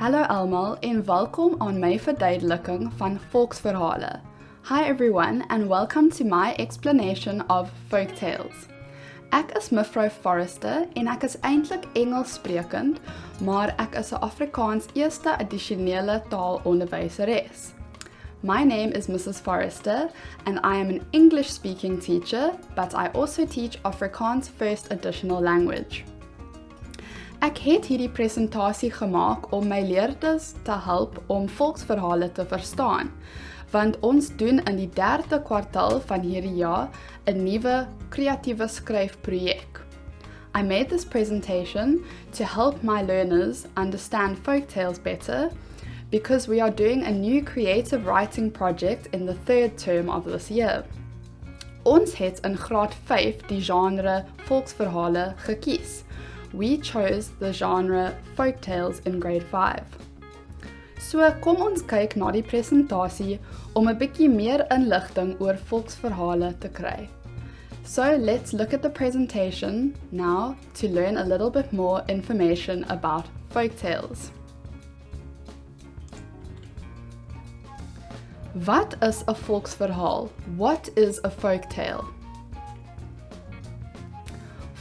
Hallo almal en welkom aan my verduideliking van Volksverhale. Hi everyone and welcome to my explanation of folktales. Ek is mevrou Forrester en ek is eintlik Engels sprekend, maar ek is 'n Afrikaans eerste addisionele taalonderwyseres. My name is Mrs. Forrester and I am an English speaking teacher, but I also teach Afrikaans first additional language. Ek het hierdie presentasie gemaak om my leerders te help om volksverhale te verstaan, want ons doen in die 3de kwartaal van hierdie jaar 'n nuwe kreatiewe skryfprojek. I made this presentation to help my learners understand folktales better because we are doing a new creative writing project in the 3rd term of this year. Ons het in graad 5 die genre volksverhale gekies. We chose the genre folktales in grade 5. So kom ons kyk na die presentasie om 'n bietjie meer inligting oor volksverhale te kry. So let's look at the presentation now to learn a little bit more information about folktales. Wat is 'n volksverhaal? What is a folktale?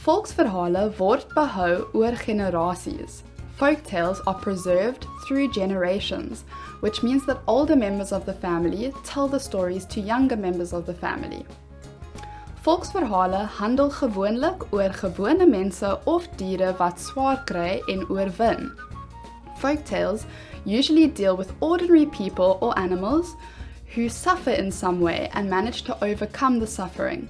Volksverhale word behou oor generasies. Folktales are preserved through generations, which means that older members of the family tell the stories to younger members of the family. Volksverhale handel gewoonlik oor gewone mense of diere wat swaar kry en oorwin. Folktales usually deal with ordinary people or animals who suffer in some way and manage to overcome the suffering.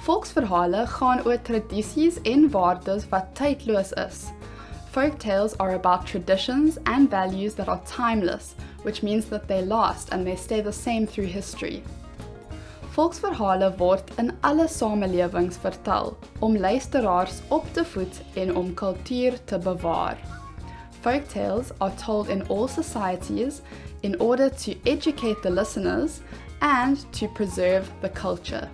Volksverhale gaan oor tradisies en waardes wat tydloos is. Folktales are about traditions and values that are timeless, which means that they last and they stay the same through history. Volksverhale word in alle samelewings vertel om luisteraars op te voed en om kultuur te bewaar. Folktales are told in all societies in order to educate the listeners and to preserve the culture.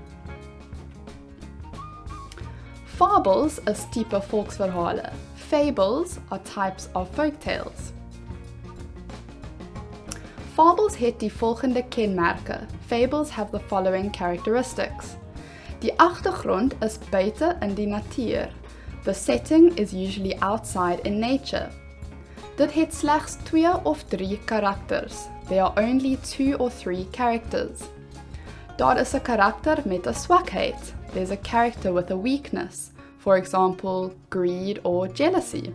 Fables is tipe volksverhale. Fables are types of folktales. Fables het die volgende kenmerke. Fables have the following characteristics. Die agtergrond is buite in die natuur. The setting is usually outside in nature. Dit het slegs 2 of 3 karakters. There are only 2 or 3 characters. Daar is 'n karakter met 'n swakheid. There's a character with a weakness, for example, greed or jealousy.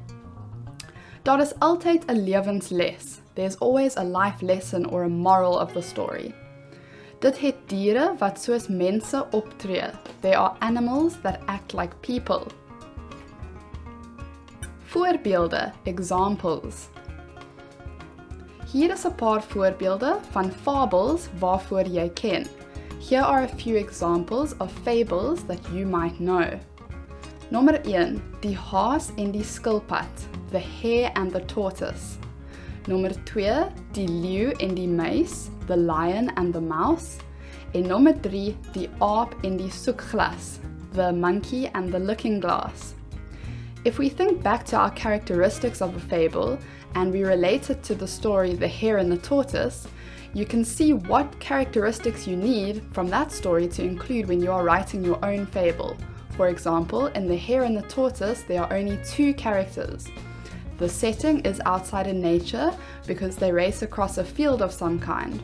Daar is altyd 'n lewensles. There's always a life lesson or a moral of the story. Dit het diere wat soos mense optree. They are animals that act like people. Voorbeelde, examples. Hier is 'n paar voorbeelde van fables waarvoor jy ken. Here are a few examples of fables that you might know. Nommer 1, die haas en die skilpad, the hare and the tortoise. Nommer 2, die leeu en die muis, the lion and the mouse. En nommer 3, die aap en die soekglas, the monkey and the looking glass. If we think back to our characteristics of a fable and we relate it to the story The Hare and the Tortoise, you can see what characteristics you need from that story to include when you are writing your own fable. For example, in The Hare and the Tortoise, there are only 2 characters. The setting is outside in nature because they race across a field of some kind.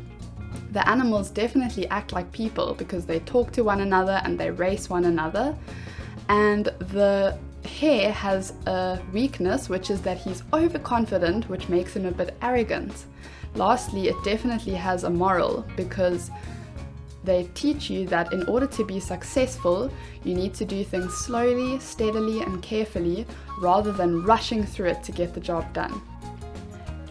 The animals definitely act like people because they talk to one another and they race one another. And the hare has a weakness, which is that he's overconfident, which makes him a bit arrogant. Lastly, it definitely has a moral because they teach you that in order to be successful, you need to do things slowly, steadily and carefully rather than rushing through it to get the job done.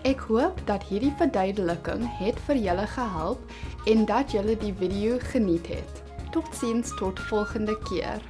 Ek hoop dat hierdie verduideliking het vir julle gehelp en dat julle die video geniet het. Totsiens tot volgende keer.